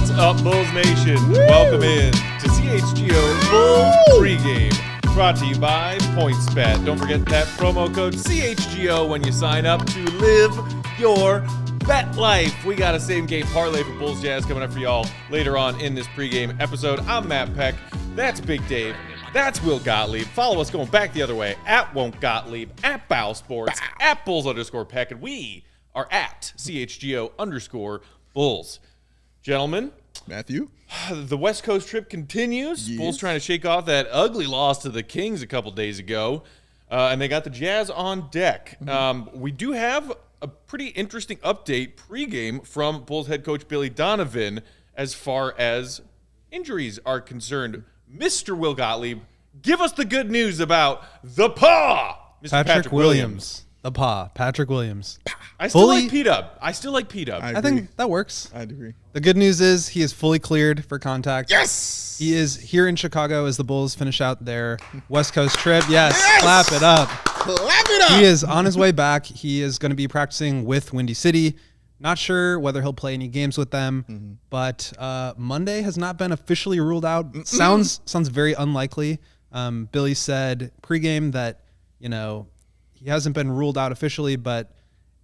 What's up, Bulls Nation? Woo! Welcome in to CHGO Bulls Pregame, brought to you by PointsBet. Don't forget that promo code CHGO when you sign up to live your bet life. We got a same-game parlay for Bulls Jazz coming up for y'all later on in this pregame episode. I'm Matt Peck. That's Big Dave. That's Will Gottlieb. Follow us going back the other way at Won't Gottlieb, at Bow Sports, at Bulls_Peck, and we are at CHGO_Bulls. Gentlemen, Matthew, the West Coast trip continues. Yes. Bulls trying to shake off that ugly loss to the Kings a couple days ago, and they got the Jazz on deck. We do have a pretty interesting update pregame from Bulls head coach Billy Donovan as far as injuries are concerned. Mr. Will Gottlieb, give us the good news about the paw, Mr. Patrick Williams. The paw, Patrick Williams. I still like P-Dub. I think that works. I agree. The good news is he is fully cleared for contact. Yes! He is here in Chicago as the Bulls finish out their West Coast trip. Yes! Clap it up. Clap it up! He is on his way back. He is going to be practicing with Windy City. Not sure whether he'll play any games with them, but Monday has not been officially ruled out. Sounds very unlikely. Billy said pregame that, he hasn't been ruled out officially, but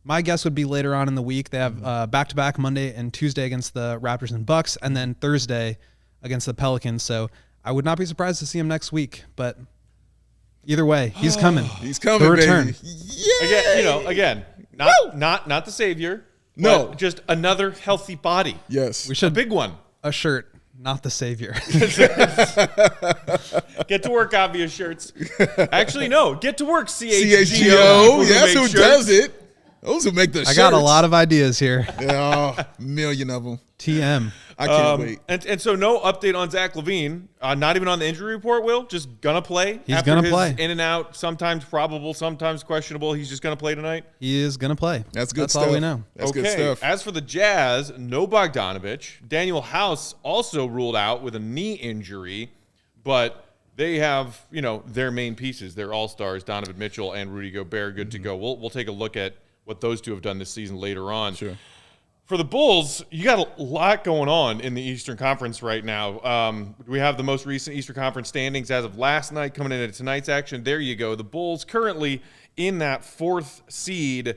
my guess would be later on in the week. They have back-to-back Monday and Tuesday against the Raptors and Bucks, and then Thursday against the Pelicans. So I would not be surprised to see him next week, but either way, he's coming. He's coming, the return. baby. Yay! Again, not the savior. No. But just another healthy body. Yes. We should A big one. a shirt, not the savior. Get to work, obvious shirts. Actually, no. Get to work, CHGO. CHGO. Yes, who does it? Those who make the shirts. I got a lot of ideas here. Yeah, million of them. TM. I can't wait. And so no update on Zach LaVine. Not even on the injury report, Will. Just gonna play. He's gonna play. In and out, sometimes probable, sometimes questionable. He's just gonna play tonight. He is going to play. That's good That's stuff. all we know. That's good stuff. As for the Jazz, no Bogdanovich. Daniel House also ruled out with a knee injury, but they have, their main pieces, their all-stars, Donovan Mitchell and Rudy Gobert, good to go. We'll take a look at what those two have done this season later on. Sure. For the Bulls, you got a lot going on in the Eastern Conference right now. We have the most recent Eastern Conference standings as of last night coming into tonight's action. There you go. The Bulls currently in that fourth seed,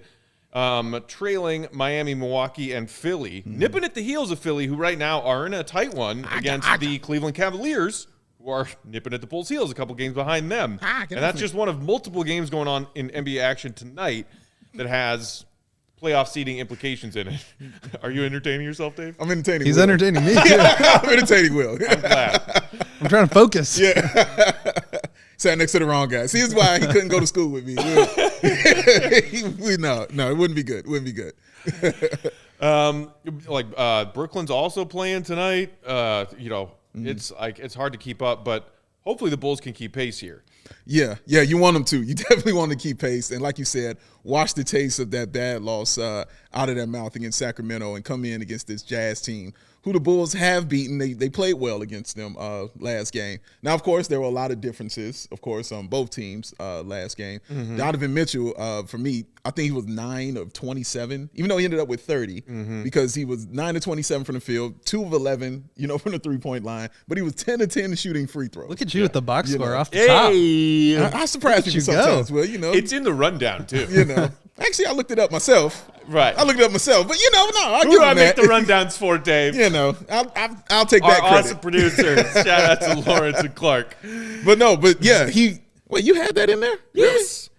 trailing Miami, Milwaukee, and Philly, nipping at the heels of Philly, who right now are in a tight one against the Cleveland Cavaliers, who are nipping at the Bulls' heels, a couple games behind them. And that's just one of multiple games going on in NBA action tonight that has playoff seeding implications in it. Are you entertaining yourself, Dave? I'm entertaining He's Will. entertaining me, too. I'm entertaining Will. I'm glad. I'm trying to focus. Yeah. Sat next to the wrong guy. See, this is why he couldn't go to school with me. No, it wouldn't be good. Brooklyn's also playing tonight. It's hard to keep up, but hopefully the Bulls can keep pace here. Yeah, you want them to. You definitely want to keep pace. And like you said, wash the taste of that bad loss out of their mouth against Sacramento and come in against this Jazz team, who the Bulls have beaten. They played well against them last game. Now, of course, there were a lot of differences, of course, on both teams last game. Donovan Mitchell, for me, I think he was 9 of 27, even though he ended up with 30, because he was 9 of 27 from the field, 2 of 11, from the three-point line, but he was 10 of 10 shooting free throws. Look at you with the box score off the top. I surprise people sometimes. Well, It's in the rundown, too. Actually, I looked it up myself. Right. I looked it up myself, but I'll Who give do I him make that. the rundowns for, Dave? I'll take that Our credit. awesome producers. Shout out to Lawrence and Clark. But wait, you had that in there? Yes.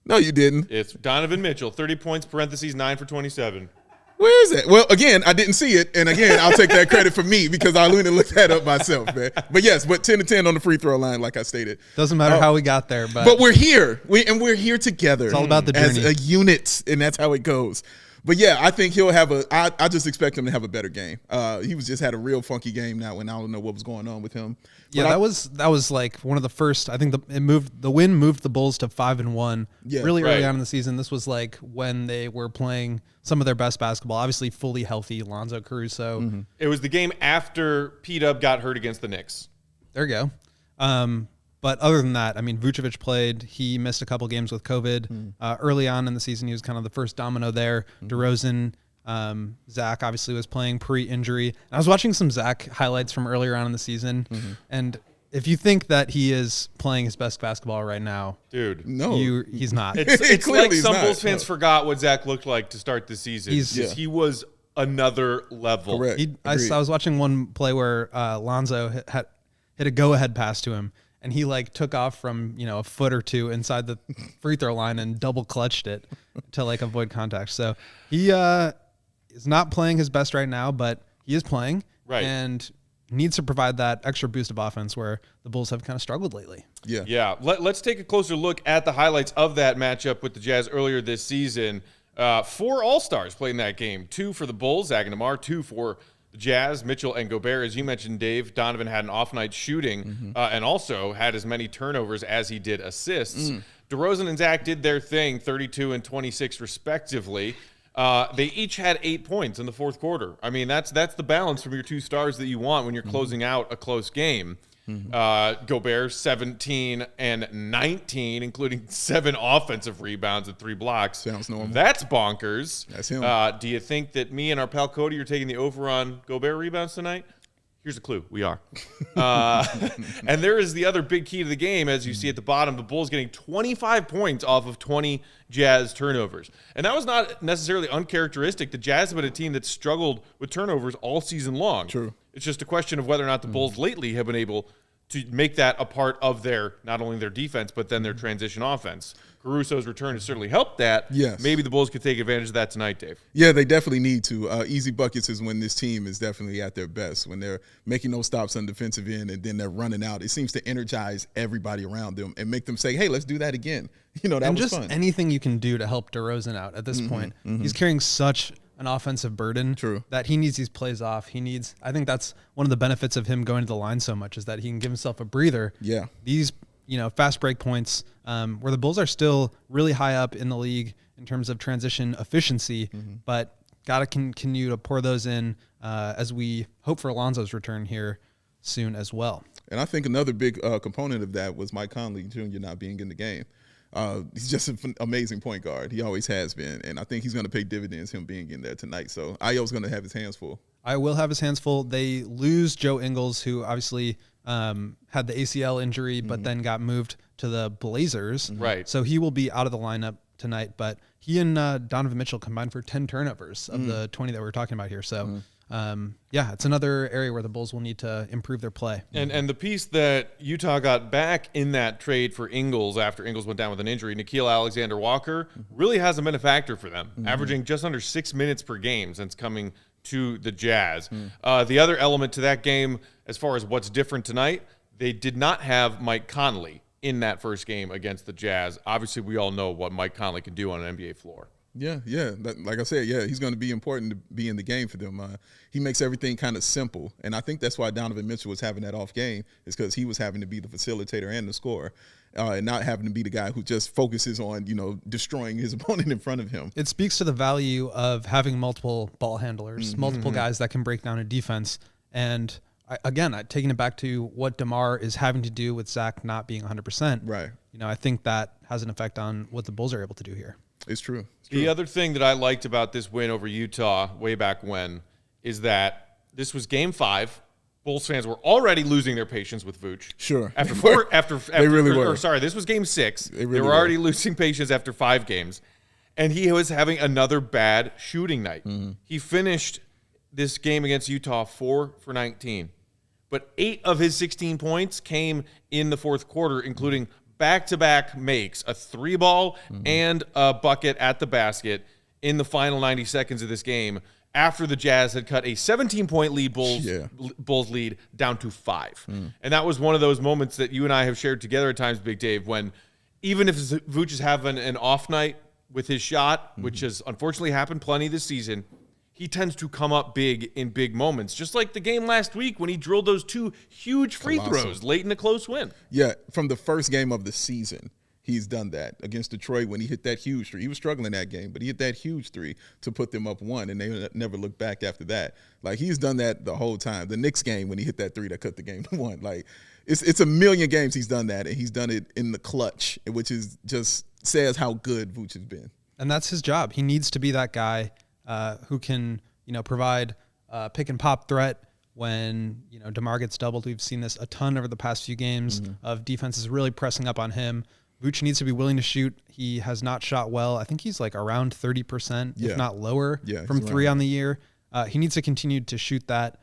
No, you didn't. It's Donovan Mitchell, 30 points, parentheses, 9 for 27. Where is that? Well, again, I didn't see it, and again, I'll take that credit for me because I went and looked that up myself, man. But yes, 10 to 10 on the free throw line, like I stated. Doesn't matter how we got there, but we're here. We're here together. It's all about the journey. As a unit, and that's how it goes. But yeah, I think he'll have I just expect him to have a better game. He just had a real funky game now, and I don't know what was going on with him. Yeah, that was like one of the first. I think the win moved the Bulls to 5-1 really early on in the season. This was like when they were playing some of their best basketball. Obviously, fully healthy Lonzo Caruso. It was the game after P-Dub got hurt against the Knicks. There you go. But other than that, I mean, Vucevic played. He missed a couple games with COVID. Early on in the season, he was kind of the first domino there. DeRozan Zach obviously was playing pre-injury. And I was watching some Zach highlights from earlier on in the season, and if you think that he is playing his best basketball right now, dude, no, he's not. It's like some not. Bulls fans forgot what Zach looked like to start the season. He was another level. Correct. I was watching one play where Lonzo hit a go-ahead pass to him, and he like took off from a foot or two inside the free throw line and double clutched it to like avoid contact. So he is not playing his best right now, but he is playing, right, and needs to provide that extra boost of offense where the Bulls have kind of struggled lately. Yeah. Let's take a closer look at the highlights of that matchup with the Jazz earlier this season. 4 All-Stars played in that game. 2 for the Bulls, Zach and DeMar. 2 for the Jazz, Mitchell and Gobert. As you mentioned, Dave, Donovan had an off night shooting and also had as many turnovers as he did assists. DeRozan and Zach did their thing, 32 and 26 respectively. They each had 8 points in the fourth quarter. I mean, that's the balance from your 2 stars that you want when you're closing out a close game. Gobert 17 and 19, including 7 offensive rebounds and 3 blocks. Sounds normal. That's bonkers. That's him. Do you think that me and our pal Cody are taking the over on Gobert rebounds tonight? Here's a clue. We are. And there is the other big key to the game, as you see at the bottom. The Bulls getting 25 points off of 20 Jazz turnovers. And that was not necessarily uncharacteristic. The Jazz have been a team that struggled with turnovers all season long. True. It's just a question of whether or not the Bulls lately have been able to make that a part of their, not only their defense, but then their transition offense. Caruso's return has certainly helped that. Yes. Maybe the Bulls could take advantage of that tonight, Dave. Yeah, they definitely need to. Easy buckets is when this team is definitely at their best, when they're making those stops on defensive end and then they're running out. It seems to energize everybody around them and make them say, hey, let's do that again. That and was just fun. Anything you can do to help DeRozan out at this point. He's carrying such an offensive burden that he needs these plays off. I think that's one of the benefits of him going to the line so much, is that he can give himself a breather. Yeah. These fast break points where the Bulls are still really high up in the league in terms of transition efficiency, but got to continue to pour those in as we hope for Alonzo's return here soon as well. And I think another big component of that was Mike Conley Jr. not being in the game. He's just an amazing point guard. He always has been. And I think he's going to pay dividends, him being in there tonight. So Ayo's going to have his hands full. I will have his hands full. They lose Joe Ingles, who obviously had the ACL injury, but then got moved to the Blazers. Right. So he will be out of the lineup tonight. But he and Donovan Mitchell combined for 10 turnovers of the 20 that we're talking about here. So, it's another area where the Bulls will need to improve their play. And the piece that Utah got back in that trade for Ingles after Ingles went down with an injury, Nickeil Alexander-Walker, really hasn't been a factor for them, averaging just under 6 minutes per game since coming to the Jazz. The other element to that game, as far as what's different tonight, they did not have Mike Conley in that first game against the Jazz. Obviously, we all know what Mike Conley can do on an NBA floor. Yeah. Like I said, he's going to be important to be in the game for them. He makes everything kind of simple, and I think that's why Donovan Mitchell was having that off game, is because he was having to be the facilitator and the scorer, and not having to be the guy who just focuses on destroying his opponent in front of him. It speaks to the value of having multiple ball handlers, multiple guys that can break down a defense, and taking it back to what DeMar is having to do with Zach not being 100%. Right. I think that has an effect on what the Bulls are able to do here. It's true. The other thing that I liked about this win over Utah way back when is that this was Game 5. Bulls fans were already losing their patience with Vooch. Sure. They really were. This was Game 6. They were already losing patience after 5 games. And he was having another bad shooting night. He finished this game against Utah 4 for 19. But 8 of his 16 points came in the fourth quarter, including back-to-back makes, a 3-ball and a bucket at the basket in the final 90 seconds of this game after the Jazz had cut a 17-point lead, Bulls lead, down to 5. And that was one of those moments that you and I have shared together at times, Big Dave, when even if Vooch is having an off night with his shot, which has unfortunately happened plenty this season, he tends to come up big in big moments, just like the game last week when he drilled those 2 huge free throws late in a close win. Yeah, from the first game of the season, he's done that against Detroit when he hit that huge 3. He was struggling that game, but he hit that huge 3 to put them up 1, and they never looked back after that. Like, he's done that the whole time. The Knicks game when he hit that 3 that cut the game to 1. Like, it's a million games he's done that, and he's done it in the clutch, which is just says how good Vooch has been. And that's his job. He needs to be that guy who can, provide pick and pop threat when, DeMar gets doubled. We've seen this a ton over the past few games of defenses really pressing up on him. Vooch needs to be willing to shoot. He has not shot well. I think he's like around 30%, if not lower, from three on the year. He needs to continue to shoot that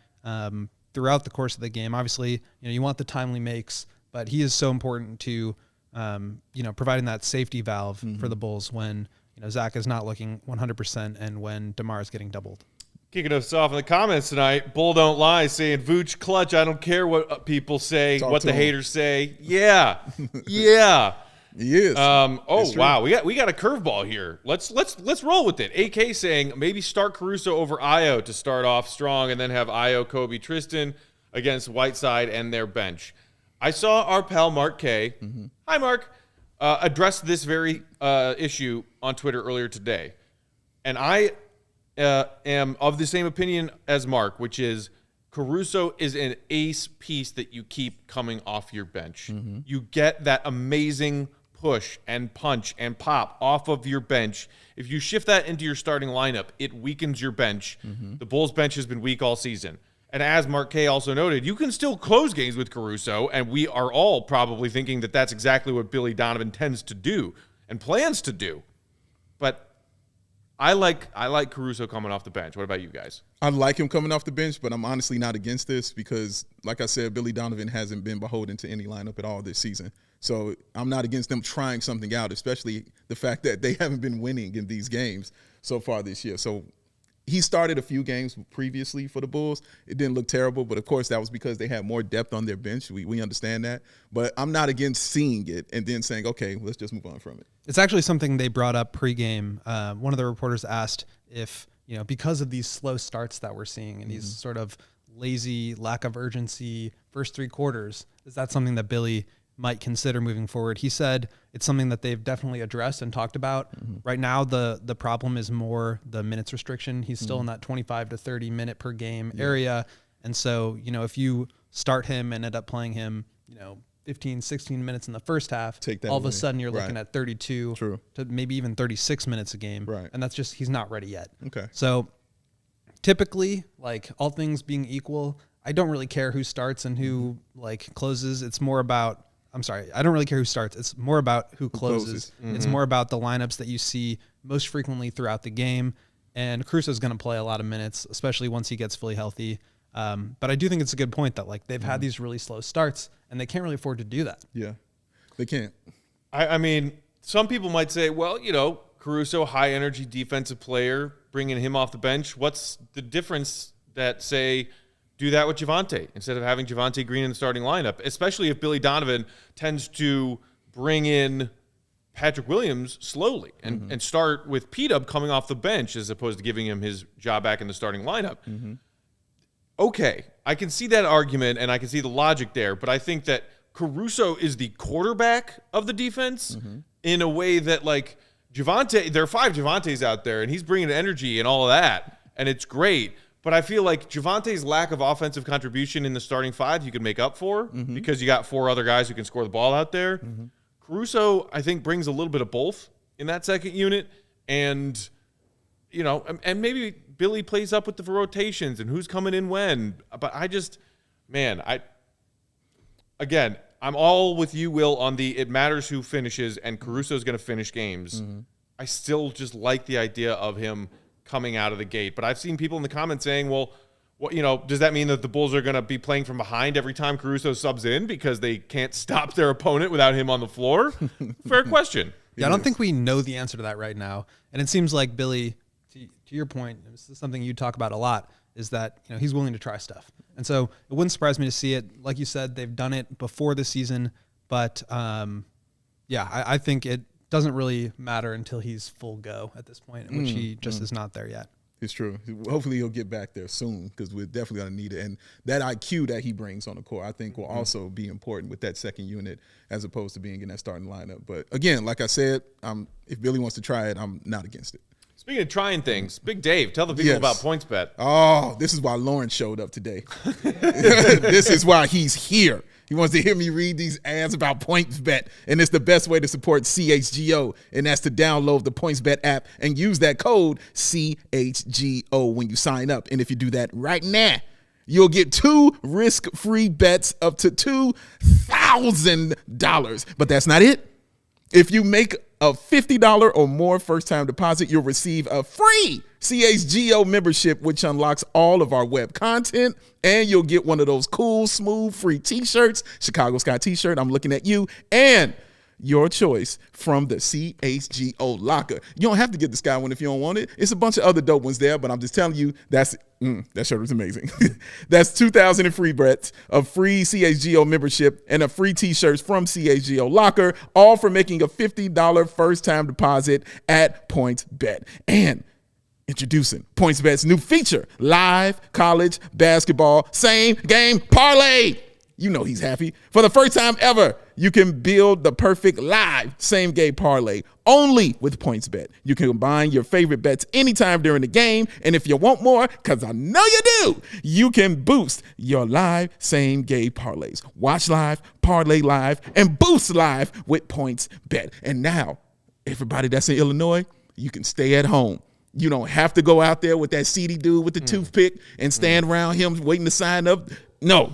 throughout the course of the game. Obviously, you want the timely makes, but he is so important to, providing that safety valve for the Bulls when, Zach is not looking 100% and when DeMar is getting doubled. Kicking us off in the comments tonight, Bull Don't Lie saying, Vooch clutch, I don't care what people say, what the haters say. Yeah. Yeah. He is. Wow. We got a curveball here. Let's roll with it. AK saying maybe start Caruso over Ayo to start off strong and then have Ayo, Kobe, Tristan against Whiteside and their bench. I saw our pal Mark K. Hi, Mark. Address this very issue on Twitter earlier today. And I am of the same opinion as Mark, which is Caruso is an ace piece that you keep coming off your bench. You get that amazing push and punch and pop off of your bench. If you shift that into your starting lineup, it weakens your bench. The Bulls bench has been weak all season. And as Mark K also noted, you can still close games with Caruso, and we are all probably thinking that that's exactly what Billy Donovan tends to do and plans to do. But I like Caruso coming off the bench. What about you guys? I like him coming off the bench, but I'm honestly not against this because, like I said, Billy Donovan hasn't been beholden to any lineup at all this season. So I'm not against them trying something out, especially the fact that they haven't been winning in these games so far this year. So he started a few games previously for the Bulls. It didn't look terrible, but of course that was because they had more depth on their bench. We understand that. But I'm not against seeing it and then saying, okay, let's just move on from it. It's actually something they brought up pregame. One of the reporters asked if, because of these slow starts that we're seeing and these sort of lazy, lack of urgency first three quarters, is that something that Billy might consider moving forward? He said it's something that they've definitely addressed and talked about. Right now, the problem is more the minutes restriction. He's still in that 25 to 30 minute per game area. And so, if you start him and end up playing him, 15, 16 minutes in the first half, all of a sudden you're looking at 32 to maybe even 36 minutes a game. And that's just, he's not ready yet. Okay. So typically, like all things being equal, I don't really care who starts and who closes. It's more about, I don't really care who starts. It's more about who closes. It's more about the lineups that you see most frequently throughout the game. And Caruso's going to play a lot of minutes, especially once he gets fully healthy. But I do think it's a good point that they've had these really slow starts and they can't really afford to do that. Yeah, they can't. I mean, some people might say, well, Caruso, high energy defensive player, bringing him off the bench. What's the difference that, say, do that with Javonte instead of having Javonte Green in the starting lineup, especially if Billy Donovan tends to bring in Patrick Williams slowly and start with P-Dub coming off the bench as opposed to giving him his job back in the starting lineup. Okay, I can see that argument and I can see the logic there, but I think that Caruso is the quarterback of the defense in a way that Javonte, there are 5 Javontes out there and he's bringing energy and all of that, and it's great. But I feel like Javonte's lack of offensive contribution in the starting 5 you can make up for because you got 4 other guys who can score the ball out there. Caruso, I think, brings a little bit of both in that second unit. And, and maybe Billy plays up with the rotations and who's coming in when. But I'm all with you, Will, on the it matters who finishes, and Caruso's going to finish games. I still just like the idea of him coming out of the gate. But I've seen people in the comments saying, well, does that mean that the Bulls are going to be playing from behind every time Caruso subs in because they can't stop their opponent without him on the floor? Fair question. Yeah, I don't think we know the answer to that right now. And it seems like Billy, to your point, this is something you talk about a lot, is that he's willing to try stuff. And so it wouldn't surprise me to see it. Like you said, they've done it before this season. But, I think it doesn't really matter until he's full go at this point, in which he just is not there yet. It's true. Hopefully he'll get back there soon because we're definitely going to need it. And that IQ that he brings on the court, I think, will also be important with that second unit as opposed to being in that starting lineup. But, again, like I said, if Billy wants to try it, I'm not against it. Speaking of trying things, Big Dave, tell the people Yes. about PointsBet. Oh, this is why Lauren showed up today. This is why he's here. He wants to hear me read these ads about PointsBet, and it's the best way to support CHGO, and that's to download the PointsBet app and use that code CHGO when you sign up. And if you do that right now, you'll get 2 risk-free bets up to $2,000. But that's not it. If you make a $50 or more first-time deposit, you'll receive a free CHGO membership, which unlocks all of our web content, and you'll get one of those cool, smooth, free T-shirts, Chicago Sky T-shirt, I'm looking at you, and your choice from the CHGO locker. You don't have to get the Sky one if you don't want it. It's a bunch of other dope ones there, but I'm just telling you, that shirt was amazing. That's 2,000 in free bets, a free CHGO membership, and a free T-shirts from CHGO locker, all for making a $50 first-time deposit at PointsBet. And introducing PointsBet's new feature, live college basketball same game parlay. You know he's happy. For the first time ever, you can build the perfect live same game parlay only with PointsBet. You can combine your favorite bets anytime during the game, and if you want more, because I know you do, you can boost your live same game parlays. Watch live, parlay live, and boost live with PointsBet. And now, everybody that's in Illinois, you can stay at home. You don't have to go out there with that seedy dude with the toothpick and stand around him waiting to sign up. No.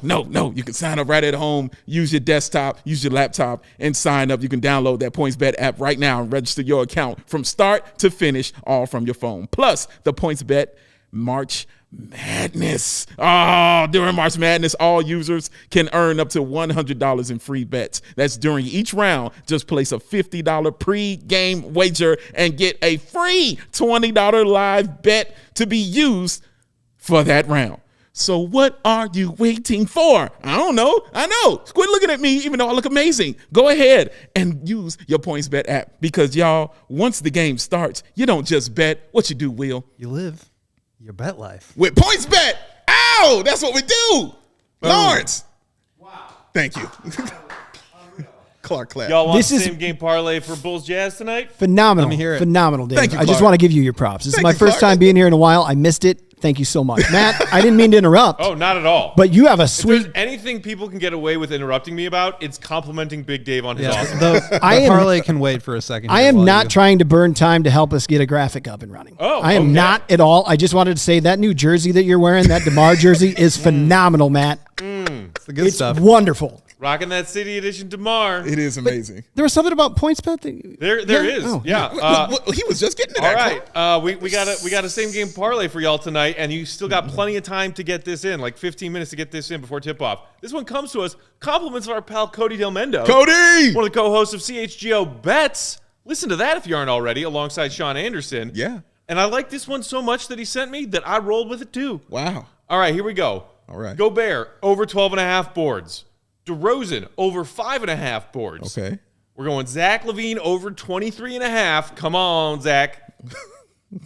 You can sign up right at home, use your desktop, use your laptop, and sign up. You can download that PointsBet app right now and register your account from start to finish, all from your phone. Plus, the PointsBet March Madness. Oh, during March Madness, all users can earn up to $100 in free bets. That's during each round. Just place a $50 pre-game wager and get a free $20 live bet to be used for that round. So what are you waiting for? I don't know. I know. Quit looking at me even though I look amazing. Go ahead and use your PointsBet app because, y'all, once the game starts, you don't just bet. What you do, Will? You live your bet life. With PointsBet. Ow! That's what we do. Lawrence. Wow. Thank you. Clark clap. Y'all want This the is- same game parlay for Bulls Jazz tonight? Phenomenal. Let me hear it. Phenomenal, Dave. Thank you, I just Clark. want to give you your props. This is Thank my you, first Clark. time being here in a while. I missed it. Thank you so much. Matt, I didn't mean to interrupt, Oh, not at all. but you have a if sweet there's anything people can get away with interrupting me about, it's complimenting Big Dave on his Yeah, awesome. the I am- parlay can wait for a second. I here am while not you- trying to burn time to help us get a graphic up and running. Oh, I am okay. not at all. I just wanted to say that new jersey that you're wearing, that DeMar jersey, is phenomenal, Matt. It's the good It's stuff. wonderful. Rocking that City Edition DeMar. It is amazing. There was something about PointsBet. There is. Oh. Yeah. Look, he was just getting to All that. right, we got a same game parlay for y'all tonight, and you still got plenty of time to get this in, like 15 minutes to get this in before tip off. This one comes to us compliments of our pal Cody Del Mendo, Cody! one of the co-hosts of CHGO Bets. Listen to that if you aren't already, alongside Sean Anderson. Yeah. And I like this one so much that he sent me that I rolled with it too. Wow. All right, here we go. All right. Gobert over 12.5 boards. DeRozan over 5.5 boards. Okay. We're going Zach LaVine over 23.5. Come on, Zach.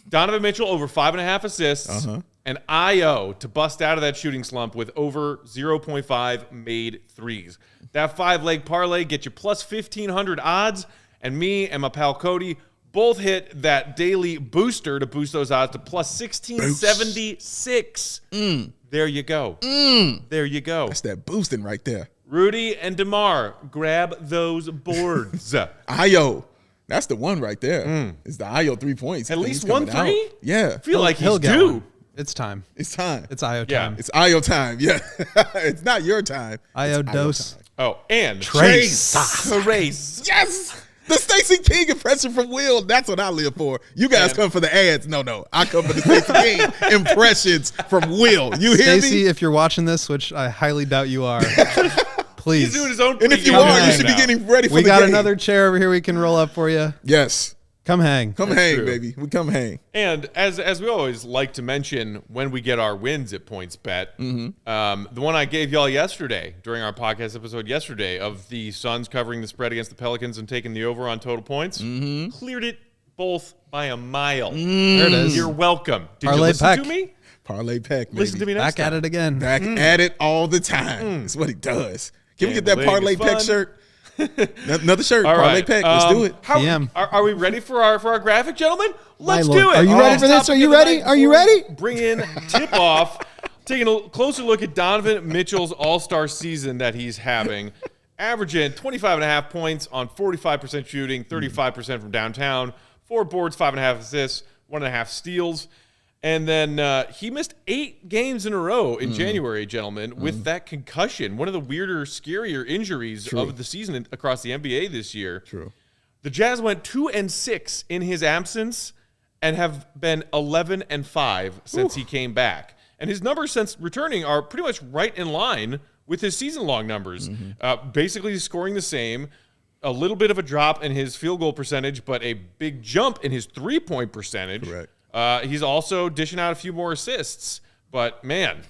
Donovan Mitchell over 5.5 assists. And Io to bust out of that shooting slump with over 0.5 made threes. That 5-leg parlay get you plus 1,500 odds. And me and my pal Cody both hit that daily booster to boost those odds to plus 1,676. There you go. There you go. That's that boosting right there. Rudy and DeMar, grab those boards. Io. That's the one right there. It's the Io 3 points. At I think least he's coming 1 3? out. Yeah. I feel like He'll he's get due. one. It's time. It's time. It's IO Yeah. time. It's Io time. Yeah. It's not your time. IO It's dose. time. Oh, and Trace. Trace. Yes. The Stacey King impression from Will. That's what I live for. You guys And- come for the ads. No. I come for the Stacey King impressions from Will. You hear Stacey, me? if you're watching this, which I highly doubt you are, please. He's doing his own And if you pregame are, you right should be now. getting ready for We the got game. another chair over here we can roll up for you. Yes. Come hang. Come hang, true. baby. We come hang. And as we always like to mention when we get our wins at PointsBet, the one I gave y'all yesterday during our podcast episode yesterday of the Suns covering the spread against the Pelicans and taking the over on total points, cleared it both by a mile. There it is. You're welcome. Did Parlay you listen Peck. to me? Parlay Peck, baby. Listen to me next Back at time. it again. Back at it all the time. That's what he does. Can we get that Gambling Parlay is Peck fun. shirt? Another shirt. All Parlay right. Peck. Let's do it. Are we ready for our graphic, gentlemen? Let's My lord. do it. Are you ready for this? Are you ready? Are you ready? Bring in tip off. Taking a closer look at Donovan Mitchell's All-Star season that he's having. Averaging 25.5 points on 45% shooting, 35% from downtown, 4 boards, 5.5 assists, 1.5 steals. And then he missed 8 games in a row in January, gentlemen, with that concussion. One of the weirder, scarier injuries of the season across the NBA this year. True. The Jazz went 2-6 in his absence and have been 11-5 since he came back. And his numbers since returning are pretty much right in line with his season-long numbers. Basically scoring the same, a little bit of a drop in his field goal percentage, but a big jump in his three-point percentage. Correct. He's also dishing out a few more assists. But, man,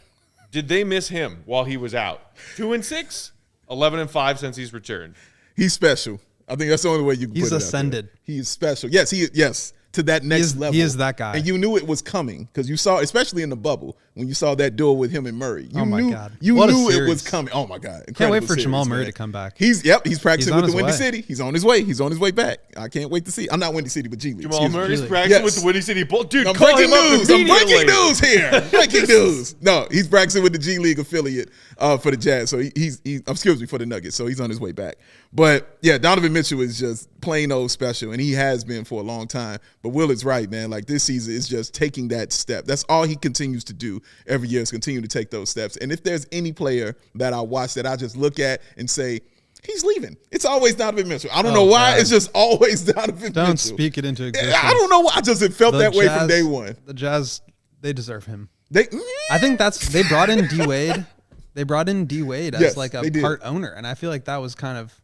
did they miss him while he was out? 2-6, 11-5 since he's returned. He's special. I think that's the only way you can He's put it out ascended. there. He is special. Yes, yes, to that next level. He is that guy. And you knew it was coming because you saw, especially in the bubble, when you saw that duel with him and Murray. You Oh, my knew, God. You What a knew it series. was coming. Oh, my God. Can't wait Incredible for Jamal series, Murray man. to come back. He's practicing on with the his Windy way. City. He's on his way. He's on his way back. I can't wait to see. I'm not Windy City, but G League. Jamal Excuse me. Murray's Really? practicing Yes. with the Windy City Bulls. Dude, I'm call breaking him up news. I'm breaking immediately. news here. Breaking news. No, he's practicing with the G League affiliate for the Jazz. So he's excuse me, for the Nuggets. So he's on his way back. But yeah, Donovan Mitchell is just plain old special, and he has been for a long time. But Will is right, man. Like this season is just taking that step. That's all he continues to do every year is continue to take those steps. And if there's any player that I watch that I just look at and say, he's leaving, it's always Donovan Mitchell. I don't know why. God. It's just always Donovan Mitchell. Don't speak it into existence. I don't know why. I just felt The that way from Jazz- day one. The Jazz, they deserve him. They, I think they brought in D Wade. They brought in D Wade as Yes, like a they did. part owner, and I feel like that was kind of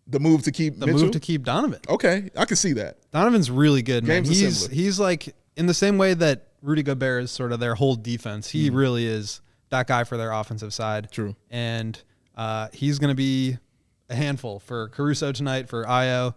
the move to keep the Mitchell? move to keep Donovan. Okay, I can see that. Donovan's really good, man. Game's assembly. He's like in the same way that Rudy Gobert is sort of their whole defense. He really is that guy for their offensive side. True. And he's going to be a handful for Caruso tonight, for Io.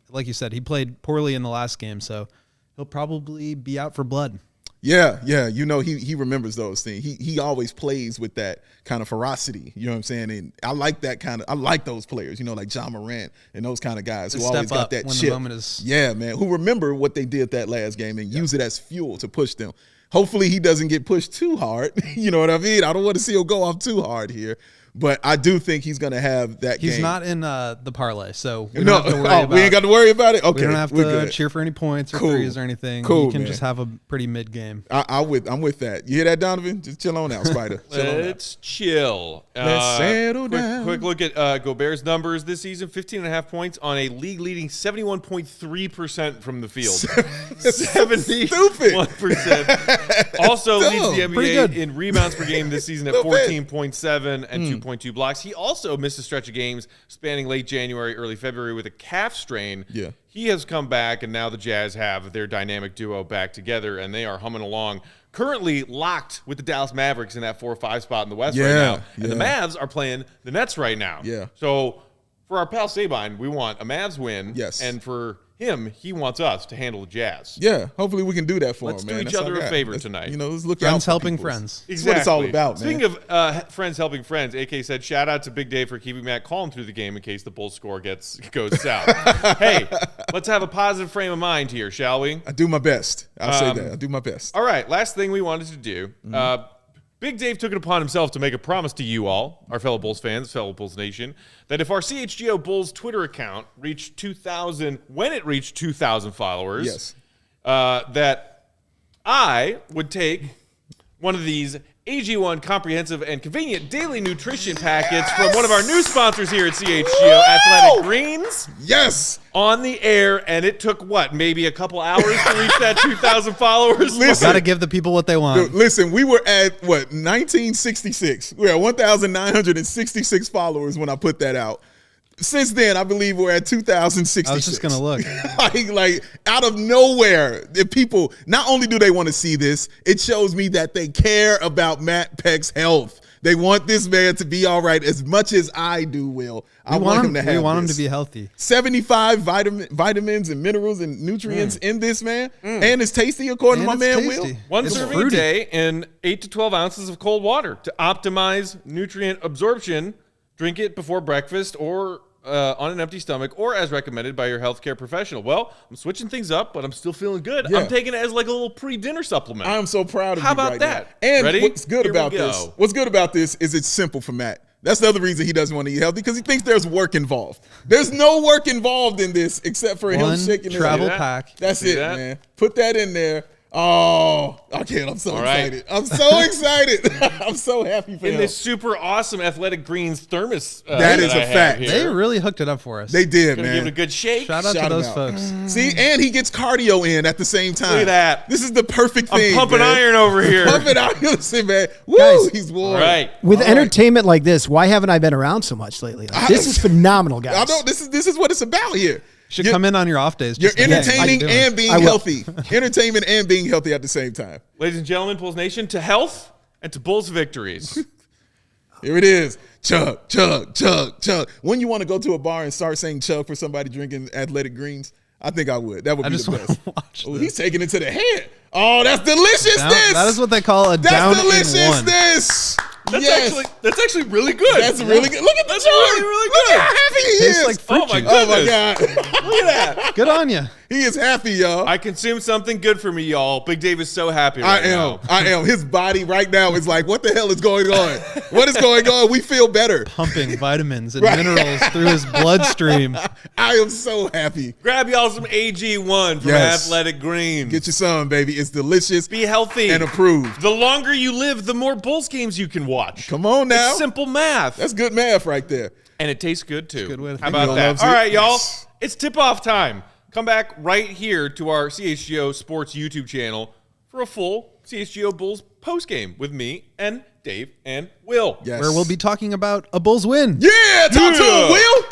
Like you said, he played poorly in the last game, so he'll probably be out for blood. Yeah. You know, he remembers those things. He always plays with that kind of ferocity. You know what I'm saying? And I like that kind of. I like those players. You know, like John Morant and those kind of guys who They always step got up that when the chip. moment is- Yeah, man. Who remember what they did that last game and use it as fuel to push them. Hopefully he doesn't get pushed too hard. You know what I mean? I don't want to see him go off too hard here. But I do think he's going to have that game. He's not in the parlay, so we No, don't have to worry about we ain't got to worry about it? Okay, we don't have we're to good. cheer for any points or Cool. threes or anything. Cool, You can man. just have a pretty mid game. I'm with that. You hear that, Donovan? Just chill on out, Spider. Chill on out. Let's chill. Let's settle down. Quick look at Gobert's numbers this season. 15.5 points on a league-leading 71.3% from the field. 71%. Also leads the Pretty good. NBA in rebounds per game this season at 14.7 and 2.2 blocks. He also missed a stretch of games spanning late January, early February with a calf strain. Yeah. He has come back, and now the Jazz have their dynamic duo back together, and they are humming along. Currently locked with the Dallas Mavericks in that 4-5 spot in the West right now. And the Mavs are playing the Nets right now. Yeah. So for our pal Sabine, we want a Mavs win. Yes. And for him, he wants us to handle the Jazz. Yeah, hopefully we can do that for Let's him, do man. each That's other all I a got. favor Let's, tonight. You know, let's look Friends out for helping peoples. friends. That's what it's all about, man. Speaking of friends helping friends, AK said, shout out to Big Dave for keeping Matt calm through the game in case the Bulls score goes south. Hey, let's have a positive frame of mind here, shall we? I do my best. I'll say that. I do my best. All right, last thing we wanted to do. Big Dave took it upon himself to make a promise to you all, our fellow Bulls fans, fellow Bulls Nation, that if our CHGO Bulls Twitter account reached 2,000, when it reached 2,000 followers, Yes. that I would take one of these AG1 comprehensive and convenient daily nutrition packets from one of our new sponsors here at CHGO, Athletic Greens, Yes. on the air, and it took, maybe a couple hours to reach that 2,000 followers? Listen. Got to give the people what they want. Dude, listen, we were at 1966. We were at 1,966 followers when I put that out. Since then, I believe we're at 2,066. I was just gonna look. like out of nowhere, the people, not only do they want to see this, it shows me that they care about Matt Peck's health. They want this man to be all right as much as I do, Will. I want him to have We want him this. to be healthy. 75 vitamins and minerals and nutrients in this, man. And it's tasty, according to my And man, it's Will. tasty. One It's serving fruity. a day and 8 to 12 ounces of cold water to optimize nutrient absorption Drink it before breakfast or on an empty stomach or as recommended by your healthcare professional. Well, I'm switching things up, but I'm still feeling good. Yeah. I'm taking it as like a little pre-dinner supplement. I'm so proud of How you about right that? now. And Ready? what's good Here we about go. this? What's good about this is it's simple for Matt. That's the other reason he doesn't want to eat healthy, because he thinks there's work involved. There's no work involved in this except for him One shaking his travel head. pack. That's See it, that? man. Put that in there. Oh, I can't. I'm so All right. excited. I'm so excited. I'm so happy for In him. this super awesome Athletic Greens thermos. That is I a have fact. here. They really hooked it up for us. They did, Gonna man. give it a good shake. Shout out Shout to him those out. folks. See, and he gets cardio in at the same time. Look at that. This is the perfect I'm thing. pumping man. iron over here. Pumping iron. Listen, man. Woo, Guys. he's warm. All right. With All right. entertainment like this, why haven't I been around so much lately? Like, this is phenomenal, guys. I know this is what it's about here. Should You're- come in on your off days. You're just like, hey, how you entertaining doing? and being I will. healthy. Entertainment and being healthy at the same time. Ladies and gentlemen, Bulls Nation, to health and to Bulls victories. Here it is. Chug, chug, chug, chug. When you want to go to a bar and start saying chug for somebody drinking Athletic Greens, I think I would. That would I be just the want best. to watch Oh, this. he's taking it to the head. Oh, that's deliciousness. That is what they call a That's down in one. deliciousness. That's actually really good. That's really good. Look at the That's chug. really, really Look good. how happy he Tastes is. like fruit Oh my juice. Oh my goodness. God. Look at that. Good on you. He is happy, y'all. I consumed something good for me, y'all. Big Dave is so happy right now. I am. His body right now is like, what the hell is going on? What is going on? We feel better. Pumping vitamins and Right. minerals through his bloodstream. I am so happy. Grab y'all some AG1 from Yes. Athletic Greens. Get you some, baby. It's delicious Be healthy. and approved. The longer you live, the more Bulls games you can watch. Come on now. It's simple math. That's good math right there. And it tastes good too. good way to How think about of it. that? Loves All it. right, y'all. Yes. It's tip-off time. Come back right here to our CHGO Sports YouTube channel for a full CHGO Bulls postgame with me and Dave and Will. Yes. Where we'll be talking about a Bulls win. Yeah, talk to him, Yeah. Will.